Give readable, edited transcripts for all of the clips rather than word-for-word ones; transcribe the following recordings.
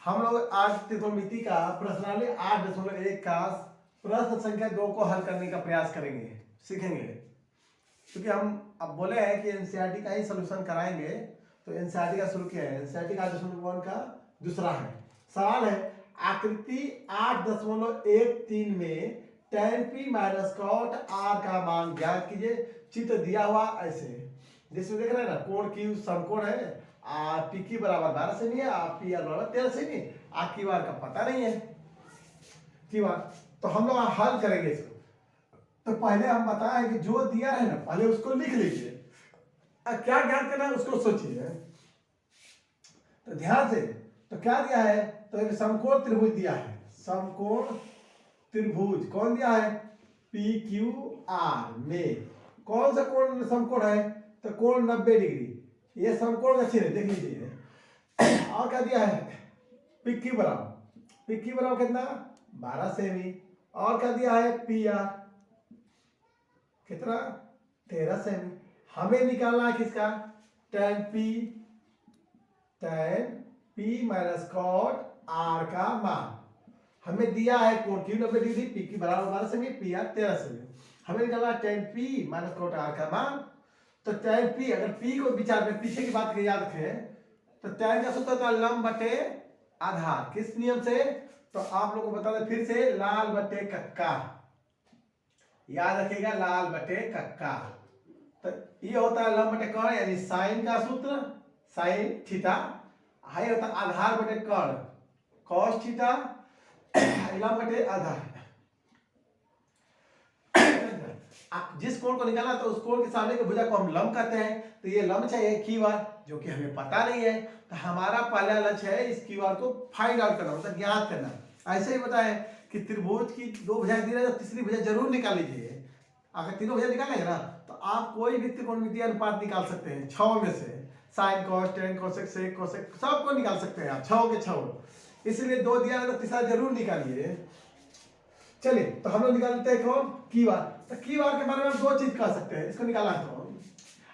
हम लोग आज त्रिकोणमिति का प्रश्नावली 8.1 का प्रश्न संख्या 2 को हल करने का प्रयास करेंगे, सीखेंगे। क्योंकि हम अब बोले हैं कि एनसीईआरटी का ही सोल्यूशन कराएंगे, तो एनसीईआरटी का शुरू किया है। एनसीईआरटी का 8.1 का दूसरा है। सवाल है आकृति 8.13 में tan p minus cot r का मान ज्ञात कीजिए। चित्र दिया हुआ ऐसे, जिसमें देख रहे हैं ना, कोण Q समकोण है, पी क्यू बराबर 12 सेमी है, पी आर बराबर 13 सेमी, क्यू आर का पता नहीं है क्यू आर, तो हम लोग हल करेंगे इसको। तो पहले हम बताएं कि जो दिया है ना, पहले उसको लिख लीजिए, क्या ज्ञात करना है उसको सोचिए। तो ध्यान से, तो क्या दिया है, तो एक समकोण त्रिभुज दिया है। समकोण त्रिभुज कौन दिया है, पी क्यू आर में कौन सा कोण समकोण है, तो कोण 90 डिग्री। ये समकोण का चिन्ह देख लीजिए। और क्या दिया है, पी क्यू बराबर कितना 12 सेमी। और क्या दिया है, पी आर कितना 13 सेमी। हमें निकालना है किसका, tan p minus cot r का मान। हमें दिया है कोण Q 90 डिग्री, पी की बराबर 12 सेमी, पी आर 13 सेमी। हमें निकालना है tan p minus cot r का मान। तो tan p, अगर p को विचार में पीछे की बात याद रखें, तो tan का सूत्र था लंब बटे आधार। किस नियम से, तो आप लोगों को बता दें फिर से, लाल बटे कक्का, याद रखिएगा, लाल बटे कक्का। तो ये होता है लंब बटे कर्ण, यानी साइन का सूत्र, साइन थीटा। हाई होता है आधार बटे कर्ण, कॉस थीटा, लंब बटे आधार। जिस कोण को निकालना तो उस कोण के सामने की भुजा को हम लंब कहते हैं। तो ये लंब चाहिए क्यू आर, जो कि हमें पता नहीं है। तो हमारा पहला लक्ष्य है इस क्यू आर को फाइंड आउट करना, मतलब ज्ञात करना। ऐसे ही बताएं कि त्रिभुज की 2 भुजाएं दी रही है, तो तीसरी भुजा जरूर निकाल लीजिए। अगर तीनों भुजा निकालेंगे ना, तो आप कोई भी त्रिकोणमितीय अनुपात निकाल सकते हैं 6 में से। Sine cos tan cosec sec cosec सबको निकाल सकते हैं आप 6 के 6। इसलिए 2 दिया है तो तीसरा जरूर निकालिए। चलिए, तो हम लोग निकाल लेते हैं कौन, क्यू आर। तो क्यू आर के बारे में हम 2 चीज कह सकते हैं, इसको निकालना है। तो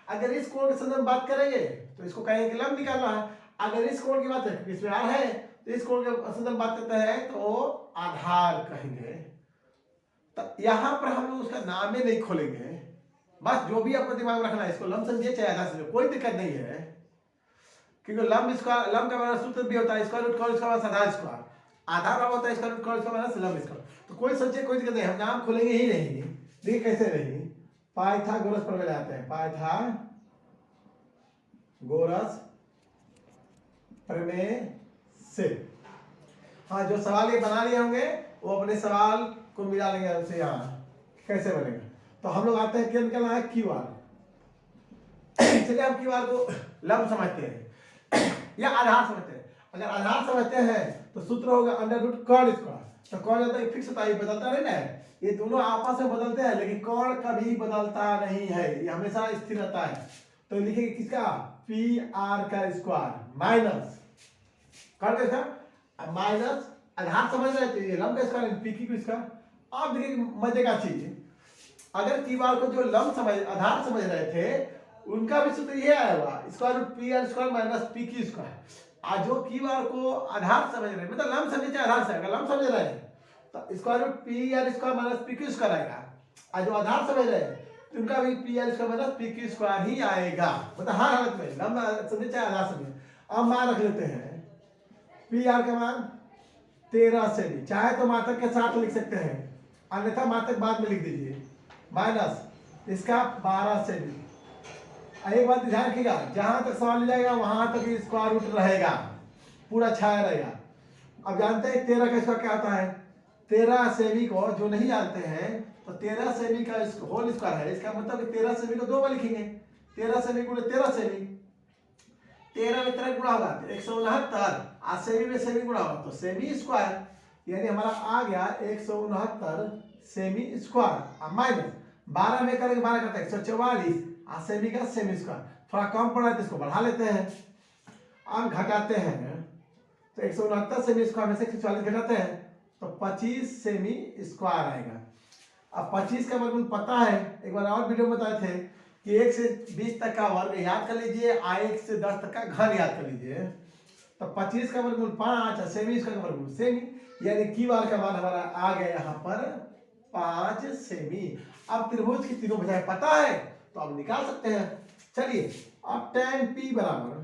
अगर इस कोण के संदर्भ में बात करेंगे तो इसको कहेंगे कि लंब निकालना है। अगर इस कोण की बात है, इसमें आर है, तो इस कोण के संदर्भ में बात करते हैं तो आधार कहेंगे। तो यहाँ पर हम लोग उसका नाम ही नहीं खोलेंगे, बस जो भी आपको दिमाग में रखना है, इसको लंब समझिए चाहे आधार समझिए, कोई दिक्कत नहीं है। क्योंकि लंब का हमारा सूत्र भी होता है स्क्वायर रूट कॉस इसका आधार स्क्वायर, आधार बराबर होता है स्क्वायर रूट कॉस इसका लंब स्क्वायर। तो कोई सोचिए, कोई दिक्कत नहीं, हम नाम खोलेंगे ही नहीं। देखिए कैसे नहीं, पाइथागोरस प्रमेय आते हैं, पाइथागोरस प्रमेय से। हाँ, जो सवाल ये बना लिए होंगे वो अपने सवाल को मिला लेंगे हमसे, यहाँ कैसे बनेगा। तो हम लोग आते हैं, क्या निकालना है, क्यू आर। चलिए हम क्यू आर को लंब समझते हैं या आधार समझते हैं। अगर आधार समझते हैं तो सूत्र होगा अंडर रूट कॉर्ड स्क्वायर। तो कॉर्ड होता है फिक्स होता है, बदलता नहीं ना है, ये दोनों आपस में बदलते हैं, लेकिन कॉर्ड कभी बदलता नहीं है, ये हमेशा स्थिर रहता है। तो लिखेंगे किसका, पी आर का स्क्वायर माइनस कॉर्ड का स्क्वायर माइनस आधार समझ रहे थे, ये लंब का स्क्वायर पी क्यू स्क्वायर। आप देखिए मजे का चीज, अगर क्यू आर को जो लंब समझ आधार समझ रहे थे उनका भी सूत्र ये आया हुआ, square root P R square minus P Q square. आज जो क्यू आर को आधार समझ रहे हैं, मतलब लंब समझे आधार से, अगर लंब समझ रहे हैं तो square root P R square minus P Q square आएगा। आज जो आधार समझ रहे हैं तो उनका भी P R square minus P Q square ही आएगा, मतलब हर हालत में लंब समझे चाहे आधार समझे। अब मान रख लेते हैं, पी आर का मान 13 सेमी, चाहे तो मात्रक के साथ लिख सकते हैं, अन्यथा मात्रक बाद में लिख दीजिए, माइनस इसका 12 सेमी। एक बात ध्यान रखिएगा, जहां तक सवाल ले जाएगा वहां तक स्क्वायर रूट रहेगा, पूरा छाया रहेगा। अब जानते हैं 13 का स्क्वायर क्या होता है, 13 सेमी को जो नहीं जानते हैं तो 13 सेमी का होल स्क्वायर है, इसका मतलब 13 सेमी को 2 बार लिखेंगे, 13 सेमी गुणे 13 सेमी, 13 में 13 गुणा होगा 169, और सेमी में सेमी गुणा होगा तो सेमी स्क्वायर, यानी हमारा आ गया 169 सेमी स्क्वायर। माइनस 12 में करेंगे 12 करता है 144, सेमी का सेमी स्क्वायर, थोड़ा कम पड़ रहा है तो इसको बढ़ा लेते हैं, अब घटाते हैं तो 169 सेमी स्क्वायर में से 144 घटाते हैं तो 25 सेमी स्क्वायर आएगा। अब 25 का वर्गमूल पता है, एक बार और वीडियो में बताए थे कि 1 से 20 तक का वर्ग याद कर लीजिए, 1 से 10 तक का घन याद कर लीजिए। तो 25 का वर्गमूल 5 और सेमी इसका वर्गमूल सेमी, यानी क्यू आर का मान हमारा आ गया यहाँ पर 5 सेमी। अब त्रिभुज की तीनों भुजाएं पता है तो अब निकाल सकते हैं। चलिए अब tan p बराबर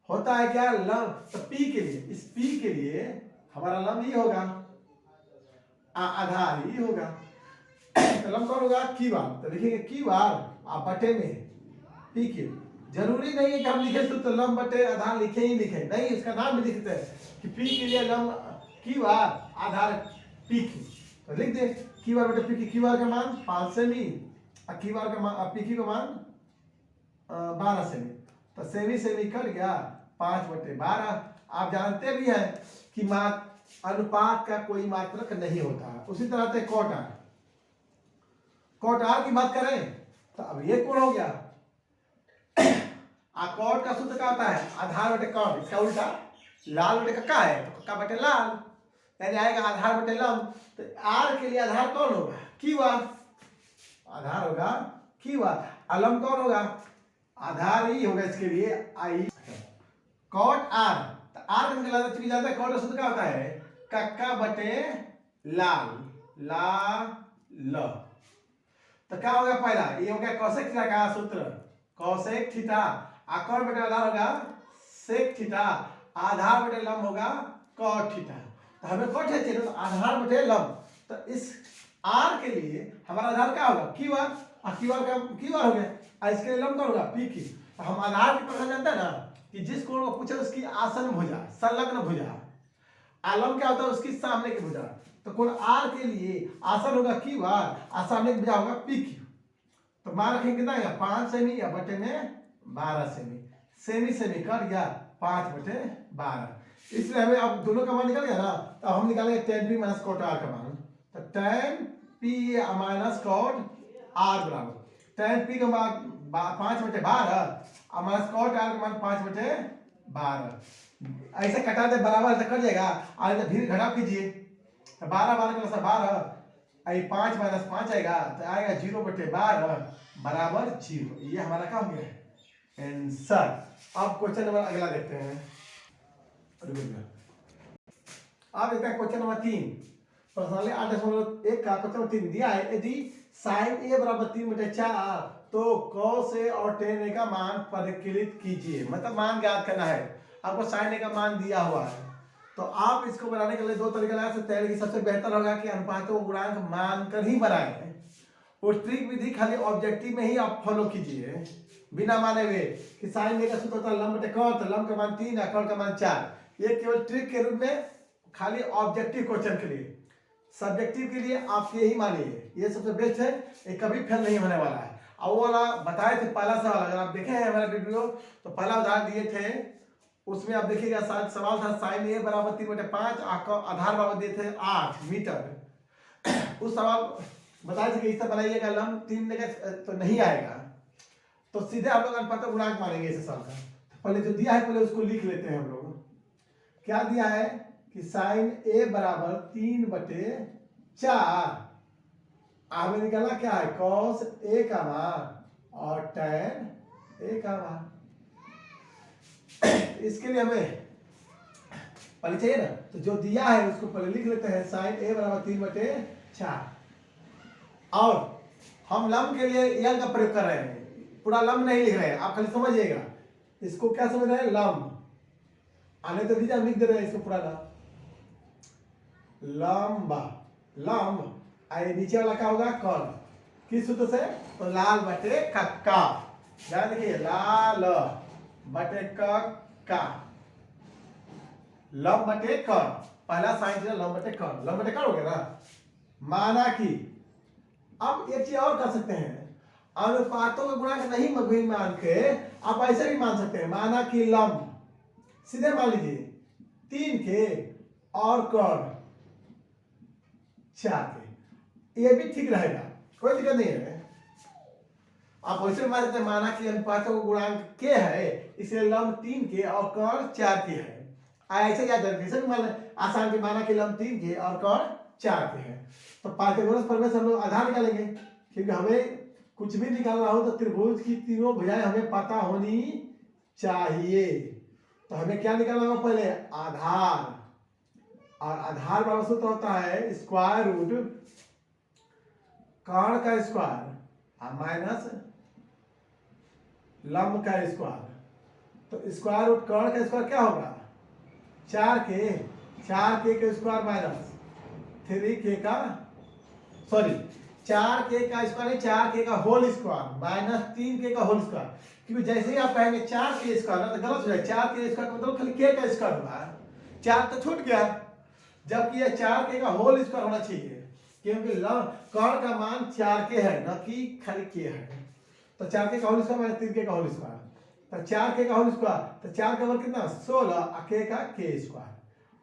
होता है क्या, लंब। तो p के लिए, इस p के लिए हमारा लंब ही होगा, आधार ही होगा। तो लंब कौन होगा, क्यू आर। तो लिखेंगे क्यू आर आप बटे में पी क्यू। जरूरी नहीं है कि हम लिखे तो लंब बटे आधार लिखे ही लिखे, नहीं, इसका नाम भी लिखते हैं कि पी के लिए लंब क्यू आर आधार पी क्यू। तो लिख दे क्यू आर बटे पी क्यू। क्यू आर का मान 5 सेमी और क्यू आर का मान पी क्यू का मान 12 सेमी। तो सेमी सेमी कट गया 5/12। आप जानते भी हैं कि अनुपात का कोई मात्रक नहीं होता। उसी तरह से कॉट आर, कॉट आर की बात करें तो अब ये कोण हो गया। कॉट का सूत्र क्या होता है, आधार बटे कॉट, इसका उल्टा लाल बटे कक्का है तो कक्का बटे लाल, यानी आएगा आधार बटे लंब। तो आर के लिए आधार कौन होगा, क्यू आर, आधार होगा क्यू आर। लंब कौन होगा, आधार ही होगा इसके लिए आई। कॉट आर, तो आर का निकला चुकी जाता है। कॉट का सूत्र क्या होता है, कक्का बटे लाल, ला ल। तो क्या होगा पहला, ये हो गया कोसेक थीटा का सूत्र, कोसेक थीटा। कॉट बटे आधार होगा सेक थीटा, आधार बटे लंब होगा कॉट थीटा। तो हमें कॉट है चाहिए तो आधार बटे लंब। तो इस आर के लिए हमारा आधार क्या होगा, क्यू आर, और क्यू आर का क्यू आर हो गया, और इसके लिए लंब क्या होगा पी क्यू। तो हम आधार की प्रकार जानते हैं ना कि जिस कोण को पूछे उसकी आसन भुजा, संलग्न भुजा, आलम क्या होता है उसकी सामने की भुजा। तो कोण आर के लिए आसन होगा क्यू आर और सामने की भुजा होगा पी क्यू। तो मान रखेंगे कितना आएगा 5 सेमी या बटे में 12 सेमी, सेमी सेमी कट गया 5/12। इसलिए हमें अब दोनों का मान निकल गया ना, तो हम निकालेंगे tan p minus cot r का मान। तो tan p minus cot r बराबर tan p का मान 5/12 और माइनस cot r का मान 5/12। ऐसे कटा दे बराबर से कट जाएगा, और फिर घटाव कीजिए तो 12 का 12, 5 माइनस 5 आएगा तो आएगा 0/12 बराबर 0। ये हमारा क्या हो गया आंसर। अब क्वेश्चन नंबर अगला देखते हैं। अब देखते हैं क्वेश्चन नंबर 3, प्रश्नावली 8.1 का क्वेश्चन नंबर 3 दिया है। यदि sin a बराबर 3/4 तो cos a और tan a का मान परिकलित कीजिए। मतलब मान ज्ञात करना है, आपको sin a का मान दिया हुआ है। तो आप इसको बनाने के लिए दो तरीके लगा सकते हैं, लेकिन सबसे बेहतर होगा कि अनुपातों को गुणांक मानकर ही बनाएं। वो ट्रिक विधि खाली ऑब्जेक्टिव में ही आप फॉलो कीजिए, बिना माने हुए कि साइन का सूत्र होता है लंब बटे कॉट, लंब का मान 3 और कॉट का मान 4। ये केवल ट्रिक के रूप में खाली ऑब्जेक्टिव क्वेश्चन के लिए, सब्जेक्टिव के लिए आप यही मानिए, ये सबसे बेस्ट है, ये कभी फेल नहीं होने वाला है। और वो वाला बताए थे पहला सवाल, अगर आप देखे हैं हमारा वीडियो तो पहला उदाहरण दिए थे, उसमें आप देखिएगा सवाल था साइन ए बराबर 3/5, आधार बराबर दिए थे 8 मीटर। उस सवाल बताए थे कि इस तरह बनाइएगा, लंब 3 देगा तो नहीं आएगा, तो सीधे आप लोग अनुपात गुणांक मानेंगे इस सवाल का। पहले जो दिया है पहले उसको लिख लेते हैं हम लोग। क्या दिया है कि साइन ए बराबर 3/4, हमें निकालना क्या है कॉस ए का मान और टैन ए का मान। इसके लिए हमें पहले चाहिए ना, तो जो दिया है उसको पहले लिख लेते हैं, साइन ए बराबर 3/4। और हम लंब के लिए यल का प्रयोग कर रहे हैं, पूरा लंब नहीं लिख रहे हैं, आप खाली समझिएगा इसको क्या समझ रहे हैं, लंब। आने तो दीजिए, हम लिख दे रहे हैं इसको पूरा लंबा, लंब। आए नीचे वाला क्या होगा कॉल, किस सूत्र से, तो लाल बटे कक्का। ध्यान देखिए, लाल बटे कक्का, लंब बटे कर, पहला साइन थीटा लंब बटे कर, लंब बटे कर हो गया ना। माना कि अब एक चीज और कर सकते हैं, अनुपातों का गुणांक नहीं मान के आप ऐसे भी मान सकते हैं। माना कि लंब सीधे मान लीजिए 3 के और कर 4 के, ये भी ठीक रहेगा, कोई दिक्कत नहीं है। आप वैसे मान सकते हैं, माना कि अनुपातों का गुणांक के है, इसलिए लंब 3 के और कर 4 के है। ऐसे क्या भी मान आसान के, माना कि लंब 3 के और कर 4 के है। तो पाइथागोरस प्रमेय से हम लोग आधार निकालेंगे, क्योंकि हमें कुछ भी निकालना हो तो त्रिभुज की तीनों भुजाएं हमें पता होनी चाहिए। तो हमें क्या निकालना होगा पहले, आधार। और आधार बराबर सूत्र होता है स्क्वायर रूट कर्ण का स्क्वायर माइनस लंब का स्क्वायर। तो स्क्वायर रूट कर्ण का स्क्वायर क्या होगा, 4k का स्क्वायर माइनस 3k का, सॉरी 4k का स्क्वायर नहीं, 4k का होल स्क्वायर माइनस 3k का होल स्क्वायर। क्योंकि जैसे ही आप कहेंगे 4k स्क्वायर ना तो गलत हो जाए, 4k स्क्वायर मतलब खाली k का स्क्वायर हुआ, 4 तो छूट गया, जबकि यह 4k का होल स्क्वायर होना चाहिए, क्योंकि कर्ण का मान 4k है न कि खाली k है। तो 4k का होल स्क्वायर माइनस 3k का होल स्क्वायर, तो 4k का होल स्क्वायर, तो 4 का वर्ग कितना 16, k का k स्क्वायर,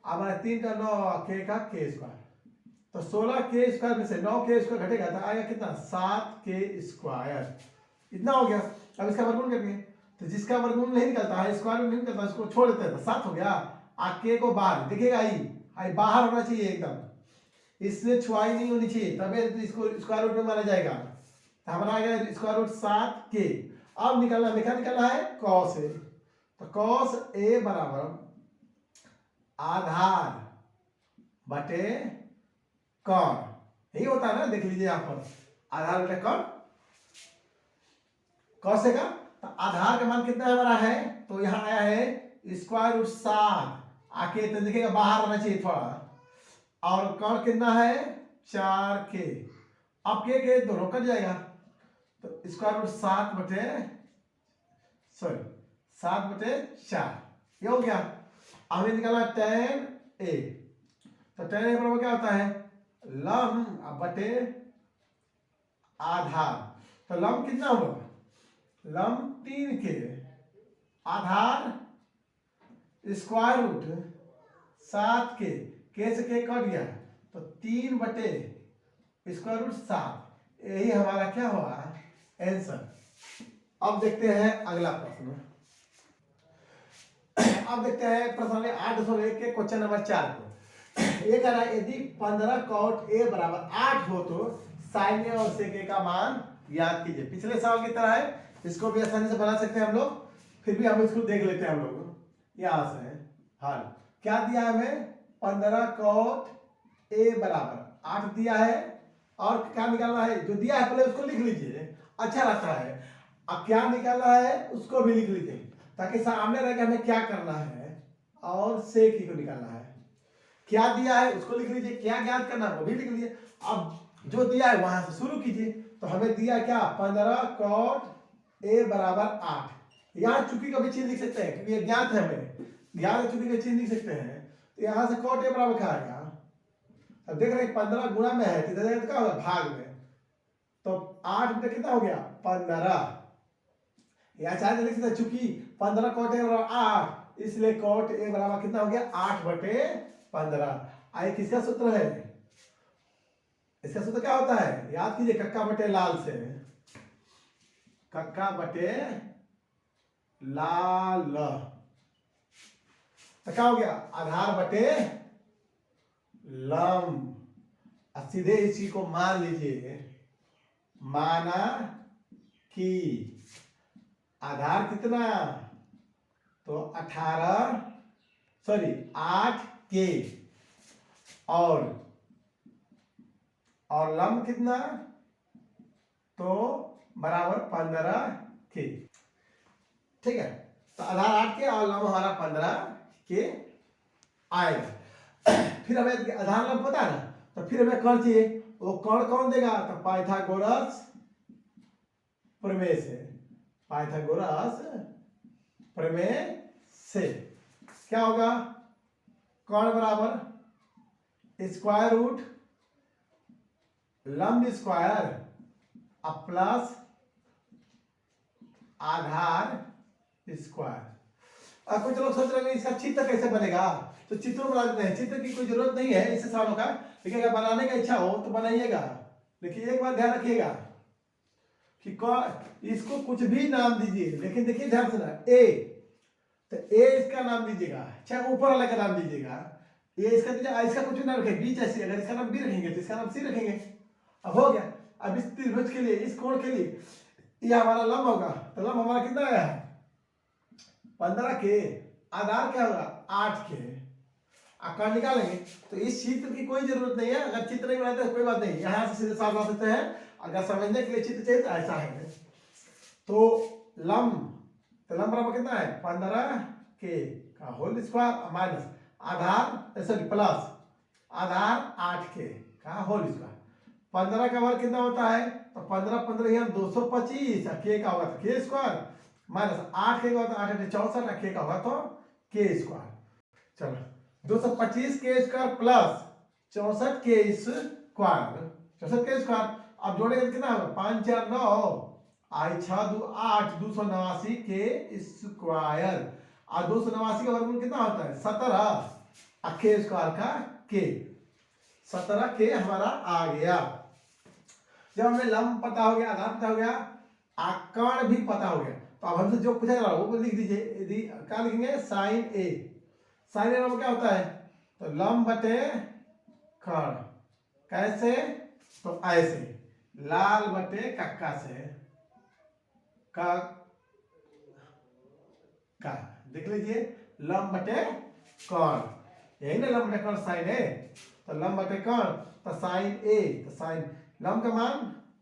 अब 3 का 9, k का k स्क्वायर। तो 16k स्क्वायर में से 9k स्क्वायर घटेगा तो आएगा कितना 7k स्क्वायर, इतना हो गया। अब इसका वर्गमूल करेंगे, तो जिसका वर्गमूल नहीं निकलता है, स्क्वायर रूट नहीं निकलता, इसको छोड़ देते हैं, तो 7 हो गया। k को बाहर दिखेगा, आई बाहर होना चाहिए एकदम, इससे छुआई नहीं होनी चाहिए, तभी तो इसको स्क्वायर रूट में माना जाएगा। तो हमारा आ गया स्क्वायर रूट 7k। अब निकालना निकालना है कॉस ए, तो कॉस ए बराबर आधार बटे कर्ण, यही होता है ना, देख लीजिए यहाँ पर आधार बटे कर्ण कॉस ए का। तो आधार का मान कितना हमारा है, तो यहाँ आया है स्क्वायर रूट 7, आके तो देखिएगा बाहर आना चाहिए थोड़ा, और कर्ण कितना है 4k, अब के दोनों कट जाएगा, तो स्क्वायर रूट 7 बटे 4, ये हो गया। हमें निकाला tan a, तो tan a बराबर क्या होता है लंब बटे आधार। तो लंब कितना होगा, लंब 3k, आधार स्क्वायर रूट 7k, k से k कट गया, तो 3 बटे स्क्वायर रूट 7, यही हमारा क्या हुआ आंसर। अब देखते हैं अगला प्रश्न। अब देखते हैं प्रश्न 8.1 के क्वेश्चन नंबर 4 को। ये कह रहा है यदि 15 cot a बराबर 8 हो तो sin a और sec a का मान याद कीजिए। पिछले सवाल की तरह है, इसको भी आसानी से बना सकते हैं हम लोग, फिर भी हम इसको देख लेते हैं हम लोग। यहाँ से हल क्या दिया है हमें, 15 cot a बराबर 8 दिया है, और क्या निकालना है जो दिया है पहले उसको लिख लीजिए, अच्छा रहता है। अब क्या निकालना है उसको भी लिख लीजिए, ताकि सामने रह के हमें क्या करना है, और सेक को निकालना है। क्या दिया है उसको लिख लीजिए, क्या ज्ञात करना है वो भी लिख लीजिए। अब जो दिया है वहां से शुरू कीजिए। तो हमें दिया क्या 15 cot a बराबर 8, यहाँ चुकी का भी चीज लिख सकते हैं क्योंकि ये ज्ञात है, हमें ज्ञात है चुकी का चीज लिख सकते हैं। तो यहाँ से cot a बराबर क्या आएगा, अब देख रहे हैं 15 गुणा में है, किधर क्या होगा भाग में, तो 8 में कितना हो गया 15, या चाहे लिख सकते चूंकि 15 cot a बराबर 8, इसलिए cot a बराबर कितना हो गया 8 बटे 15। आई किसका सूत्र है, इसका सूत्र क्या होता है याद कीजिए, कक्का बटे लाल से, कक्का बटे लाल, तो क्या हो गया आधार बटे लंब। सीधे इसी को मान लीजिए, माना कि आधार कितना, तो 8k, और लंब कितना, तो बराबर 15k, ठीक है। तो आधार 8k और लंब हमारा 15k आएगा। फिर हमें आधार लंब पता है ना, तो फिर हमें कर्ण चाहिए, वो कर्ण कौन देगा, तो पाइथागोरस प्रमेय से, पाइथागोरस प्रमेय से क्या होगा, कर्ण बराबर स्क्वायर रूट लंब स्क्वायर प्लस आधार स्क्वायर। अब कुछ लोग सोच रहे हैं इसका चित्र कैसे बनेगा, तो चित्रों बना देते हैं, चित्र की कोई जरूरत नहीं है इससे सवालों का, लेकिन अगर बनाने का इच्छा हो तो बनाइएगा। देखिए एक बार ध्यान रखिएगा कि इसको कुछ भी नाम दीजिए, लेकिन देखिए ध्यान से ना, ए, तो ए इसका नाम दीजिएगा, चाहे ऊपर वाला का नाम दीजिएगा, ये इसका दीजिए, इसका कुछ भी नाम रखें, बी जैसे, अगर इसका नाम बी रखेंगे तो इसका नाम सी रखेंगे। अब हो गया। अब इस त्रिभुज के लिए, इस कोण के लिए ये हमारा लंब होगा, तो लंब हमारा कितना आया है 15k, आधार क्या होगा 8 के। आकार निकालेंगे तो इस चित्र की कोई जरूरत नहीं है, अगर चित्र नहीं बनाते तो कोई बात नहीं, यहाँ से सीधे साफ बना सकते हैं। अगर समझने के लिए चित्र चाहिए तो ऐसा है। तो लंब बराबर कितना है 15 के का होल स्क्वायर माइनस आधार सॉरी प्लस आधार 8 के का होल स्क्वायर। 15 का वर्ग कितना होता है, तो 15 15 यहाँ 225, के का होगा तो के स्क्वायर माइनस 8 के का होगा तो 8 64, के का होगा तो के स्क्वायर। चलो 225 के स्क्वायर प्लस 64 के स्क्वायर, 64 के स्क्वायर। अब जोड़ेंगे कितना होगा 5 4 9 आई 6 2 8 289 के स्क्वायर। और 289 का वर्गमूल कितना होता है 17, के स्क्वायर का के 17 के हमारा आ गया। जब हमें लंब पता हो गया, आधार पता हो गया, आकार भी पता हो गया, तो अब हमसे जो पूछा जा रहा है वो लिख दीजिए। यदि क्या लिखेंगे साइन ए, साइन ए क्या होता है, तो लंब बटे कर्ण। कैसे, तो ऐसे लाल बटे कक्का से का देख लीजिए लंब बटे कर्ण, यही ना लंब बटे कर्ण साइन ए। तो लंब बटे कर्ण तो साइन ए, तो साइन लंब का मान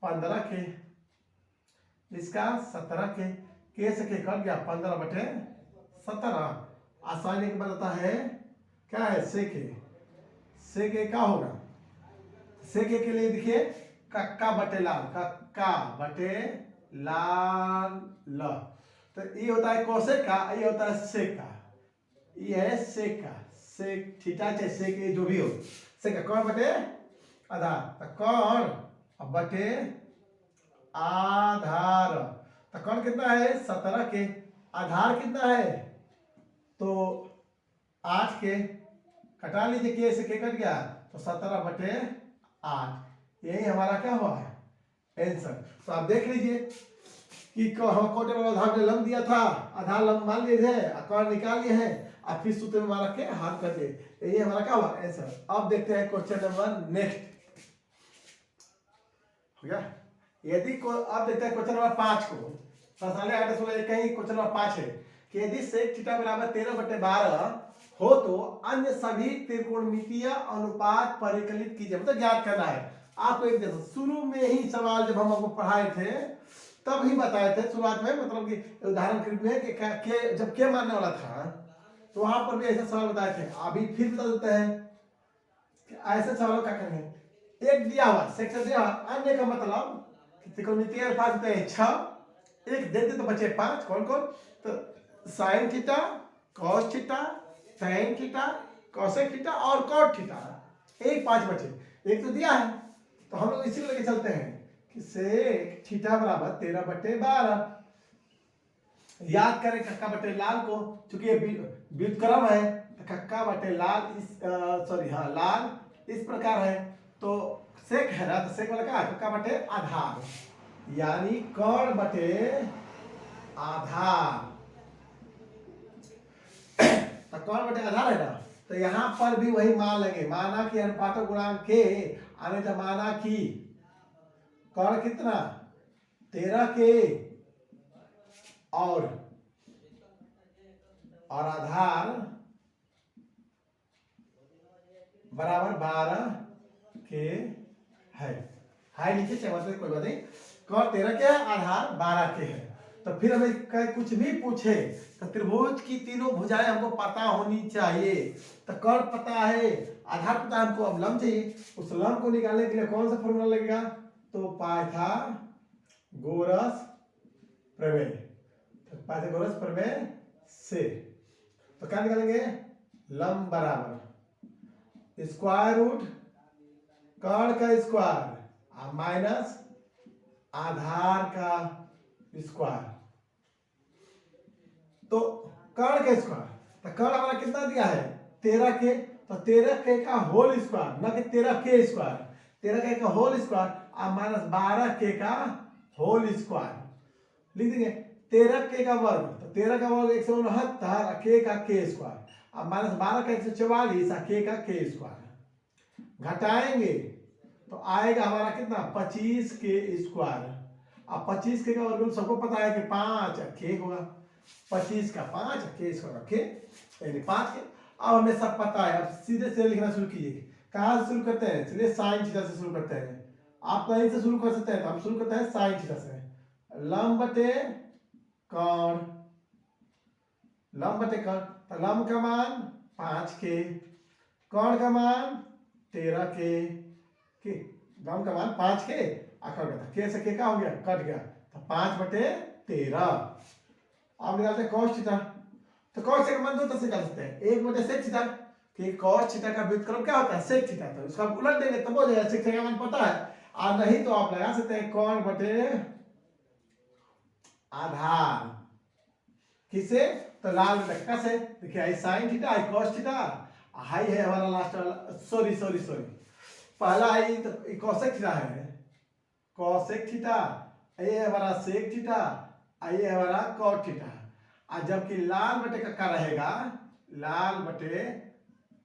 15 के, इसका 17 के से के कट गया 15 बटे 17। आसानी के बताता है क्या है से के क्या होगा, से के लिए देखिए कक्का बटे लाल, कक्का बटे लाल ल, तो ये होता है कोसेक का, ये होता है सेक का, ये है सेक का, सेक थीटा चाहे सेक जो भी हो, सेक का कौन बटे आधार, तो कौन अब बटे आधार, तो कौन कितना है 17 के, आधार कितना है तो 8 के, कटा लीजिए के से के कट गया तो 17 बटे 8, यही हमारा क्या हुआ है आंसर। तो आप देख लीजिए कि हम कोटे वाला आधार ने लंब दिया था, आधार लंब मान लिए थे, कौन निकाल लिए हैं, अब फिर सूत्र में मार के हल कर दिए, यही हमारा क्या हुआ आंसर। अब देखते हैं क्वेश्चन नंबर नेक्स्ट हो गया। यदि अब देखते हैं क्वेश्चन नंबर 5 को, कहीं क्वेश्चन नंबर 5 है कि यदि सेक थीटा बराबर 13/12 हो तो अन्य सभी त्रिकोणमितीय अनुपात परिकलित कीजिए, मतलब ज्ञात करना है। आपको एक देखो शुरू में ही सवाल जब हम आपको पढ़ाए थे तब ही बताए थे शुरुआत में, मतलब कि उदाहरण के रूप में कि जब के मानने वाला था तो वहां पर भी ऐसे सवाल बताए थे। अभी फिर बता देते हैं कि ऐसे सवालों का करेंगे। एक दिया हुआ सेक्शन दिया हुआ, अन्य का मतलब त्रिकोणमितीय अनुपात होते हैं 6, एक देते तो बचे 5, कौन कौन, तो sine theta, cos theta, tan theta, cosec theta और कॉट थीटा, एक 5 बचे, एक तो दिया है। तो हम लोग इसी को लेके चलते हैं कि सेक थीटा बराबर 13/12, याद करें कक्का बटे लाल को, चूंकि ये व्युत्क्रम है तो कक्का बटे लाल इस लाल इस प्रकार है, तो सेक है ना, तो सेक वाला क्या कक्का बटे आधार, यानी कर्ण बटे आधार, तो कर्ण बटे आधार है ना। तो यहां पर भी वही मान लेंगे, माना कि अनुपात गुणांक के आने तो माना कि कर्ण कितना 13 के और आधार बराबर 12 के है नीचे चमत्कार कोई बात नहीं, कौन 13 के आधार 12 के है। तो फिर हमें कुछ भी पूछे तो त्रिभुज की तीनों भुजाएं हमको पता होनी चाहिए। तो कर्ण पता है, आधार पता है हमको, अब लंब चाहिए, उस लंब को निकालने के लिए कौन सा फॉर्मूला लगेगा, तो पाइथागोरस प्रमेय, तो पाइथागोरस प्रमेय से तो क्या निकालेंगे, लंब बराबर स्क्वायर रूट कर्ण का स्क्वायर माइनस आधार का स्क्वायर, तो कर्ण का स्क्वायर, तो कर्ण हमारा कितना दिया है 13 के, तो 13 के का होल स्क्वायर, ना कि 13 के स्क्वायर, 13 के का होल स्क्वायर और माइनस 12 के का होल स्क्वायर लिख देंगे। 13 के का वर्ग, तो 13 का वर्ग 169, के का के स्क्वायर और माइनस 12 का 144, के का के स्क्वायर, घटाएंगे तो आएगा हमारा कितना 25 के स्क्वायर। अब 25 के का वर्गमूल सबको पता है कि 5 के होगा, 25 का 5 के इसको रखे यानी 5 के। अब हमें सब पता है, अब सीधे से लिखना शुरू कीजिए। कहाँ से शुरू करते हैं? चलिए साइन थीटा से शुरू करते हैं। आप कहीं से शुरू कर सकते हैं, तो हम शुरू करते हैं साइन थीटा से। लंब बटे कोण, लंब बटे कोण, तो लंब का मान 5 के, कोण का मान 13 के, लंब का मान 5 के, आकर का के से के का हो गया, कट गया, तो 5 बटे 13। अब निकालते हैं cos थीटा, तो cos थीटा का मान दो तरह से निकाल सकते हैं, 1 बटे sec थीटा, कि cos थीटा का व्युत्क्रम क्या होता है? sec थीटा, तो इसको आप उलट देंगे तब हो जाएगा, sec थीटा का मान पता है। और नहीं तो आप लगा सकते हैं कोण बटे आधार, किसे? तो लाल रखा से देखिए, आई साइन थीटा, आई cos थीटा, हाई है हमारा लास्ट वाला, सॉरी पहला आई तो cosec थीटा है, cosec थीटा, ये हमारा sec थीटा, ये हमारा cot थीटा। और जबकि लाल बटे कक्का रहेगा, लाल बटे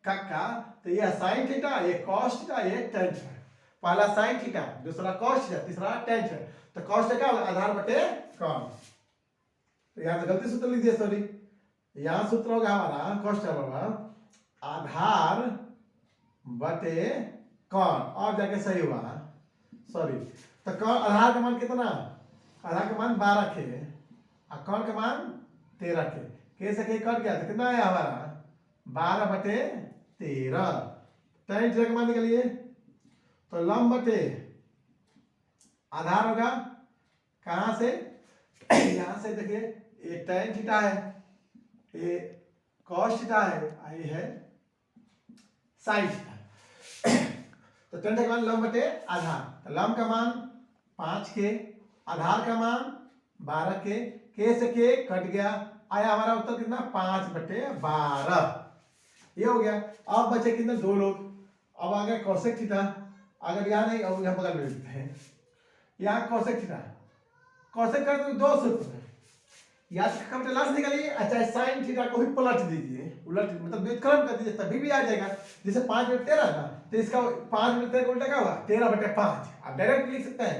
कक्का, तो यह साइन थीटा, ये cos थीटा, ये tan थीटा। पहला साइन थीटा, दूसरा cos थीटा, तीसरा tan थीटा। तो cos थीटा क्या? आधार बटे कोण। तो यहाँ तो गलती सूत्र लिख दिया, सॉरी, यहाँ सूत्र होगा हमारा cos थीटा होगा आधार बटे कोण, और जाके सही हुआ, सॉरी। तो कोण आधार का मान कितना? आधार का मान 12 के, और कोण का मान 13 के से के कट गया, तो कितना आया हमारा? 12 बटे 13। tan थीटा का मान निकालिए, तो लंब बटे आधार होगा कहां से? यहां से देखिए, ये tan थीटा है, ये cos थीटा है, ये है sin थीटा। तो tan थीटा का मान लंब बटे आधार, तो लंब का मान 5 के, आधार का मान 12 के से के कट गया, आया हमारा उत्तर कितना? 5 बटे 12। ये हो गया। अब बचे कितने? 2 लोग। अब आ गया cosec थीटा, अगर यहाँ नहीं, अब यहाँ बगल में लिखते हैं, यहाँ cosec थीटा, cosec का तो 2 सूत्र है, या तो लास्ट निकालिए, अच्छा साइन थीटा को भी पलट दीजिए, उलट मतलब व्युत्क्रम कर दीजिए, तभी भी आ जाएगा। जैसे 5 बटे 13 था, तो इसका 5 बटे 13 का उल्टा क्या होगा? 13 बटे 5। आप डायरेक्ट लिख सकते हैं,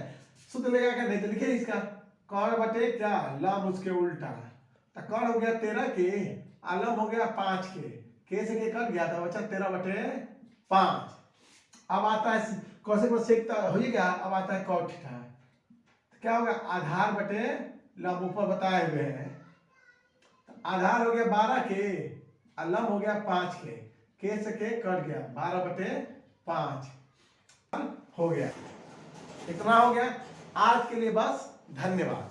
सूत्र लेगा क्या? नहीं तो लिखिए इसका कोण बटे क्या? लंब उसके उल्टा, तो कोण हो गया 13 के, लंब हो गया 5 के से के कट गया, था बचा 13 बटे 5। अब आता है cosec में sec हो ही गया, अब आता है cot थीटा, तो क्या होगा? आधार बटे लंब, ऊपर बताए हुए हैं, आधार हो गया 12 के, लंब हो गया 5 के से के कट गया, 12 बटे 5 हो गया। इतना हो गया आज के लिए, बस धन्यवाद।